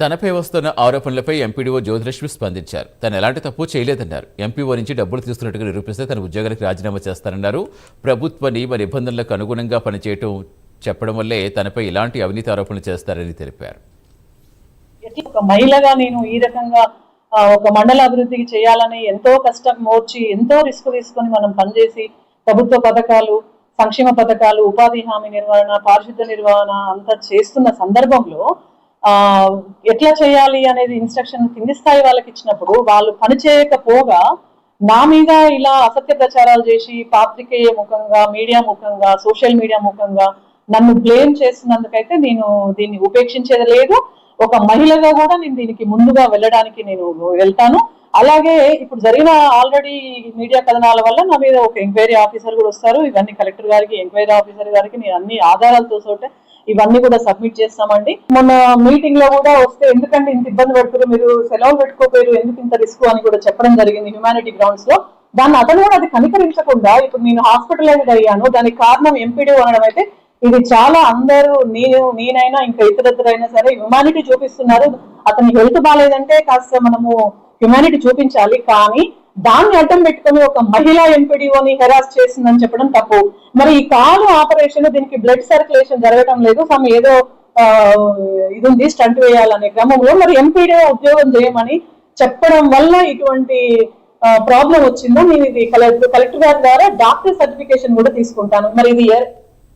తనపై వస్తున్న ఆరోపణలపై ఎంపీడీఓ జ్యోతిలక్ష్మి స్పందించారు. తను ఎలాంటి తప్పు చేయలేదన్నారు. ఎంపీఓ నుంచి డబ్బులు తీసుకున్నట్టుగా నిరూపిస్తే తన ఉద్యోగానికి రాజీనామా చేస్తారన్నారు. ప్రభుత్వ నియమ నిబంధనలకు అనుగుణంగా పనిచేయటం చెప్పడం వల్లే తనపై ఇలాంటి అవినీతి ఆరోపణలు చేస్తారని తెలిపారు. ఒక మహిళగా నేను ఈ రకంగా ఒక మండల అభివృద్ధికి చేయాలని ఎంతో కష్టం మోర్చి ఎంతో రిస్క్ తీసుకొని మనం పనిచేసి ప్రభుత్వ పథకాలు, సంక్షేమ పథకాలు, ఉపాధి హామీ నిర్వహణ, పారిశుద్ధ్య నిర్వహణ అంతా చేస్తున్న సందర్భంలో ఎట్లా చేయాలి అనేది ఇన్స్ట్రక్షన్ కింది స్థాయి వాళ్ళకి ఇచ్చినప్పుడు వాళ్ళు పని చేయకపోగా నా మీద ఇలా అసత్య ప్రచారాలు చేసి పాత్రికేయ ముఖంగా, మీడియా ముఖంగా, సోషల్ మీడియా ముఖంగా నన్ను బ్లేమ్ చేస్తున్నందుకైతే నేను దీన్ని ఉపేక్షించేది లేదు. ఒక మహిళగా కూడా నేను దీనికి ముందుగా వెళ్ళడానికి నేను వెళ్తాను. అలాగే ఇప్పుడు జరిగిన ఆల్రెడీ మీడియా కథనాల వల్ల నా మీద ఒక ఎంక్వైరీ ఆఫీసర్ కూడా వస్తారు. ఇవన్నీ కలెక్టర్ గారికి, ఎంక్వైరీ ఆఫీసర్ గారికి నేను అన్ని ఆధారాలతో చోటే ఇవన్నీ కూడా సబ్మిట్ చేస్తామండి. మొన్న మీటింగ్ లో కూడా వస్తే ఎందుకంటే ఇంత ఇబ్బంది పడుతున్నారు, మీరు సెలవులు పెట్టుకోపోయారు, ఎందుకు ఇంత రిస్క్ అని కూడా చెప్పడం జరిగింది హ్యుమానిటీ గ్రౌండ్స్ లో. దాన్ని అతను కూడా అది కనికరించకుండా ఇప్పుడు నేను హాస్పిటలైజ్డ్ అయ్యాను, దానికి కారణం ఎంపీడీ అనడం అయితే ఇది చాలా అందరూ నేనైనా ఇంకా ఇతరులైనా సరే హ్యుమానిటీ చూపిస్తున్నారు. అతని హెల్త్ బాగాలేదంటే కాస్త మనము హ్యుమానిటీ చూపించాలి, కానీ దాన్ని అడ్డం పెట్టుకుని ఒక మహిళా ఎంపీడీఓని హెరాస్ చేసిందని చెప్పడం తప్పు. మరి ఈ కాలు ఆపరేషన్ దీనికి బ్లడ్ సర్క్యులేషన్ జరగడం లేదు, సమ్ ఏదో ఇది ఉంది స్టంట్ వేయాలనే క్రమంలో మరి ఎంపీడీఓ ఉద్యోగం చేయమని చెప్పడం వల్ల ఇటువంటి ప్రాబ్లం వచ్చిందో నేను ఇది కలెక్టర్ గారి ద్వారా డాక్టర్ సర్టిఫికేషన్ కూడా తీసుకుంటాను. మరి ఇది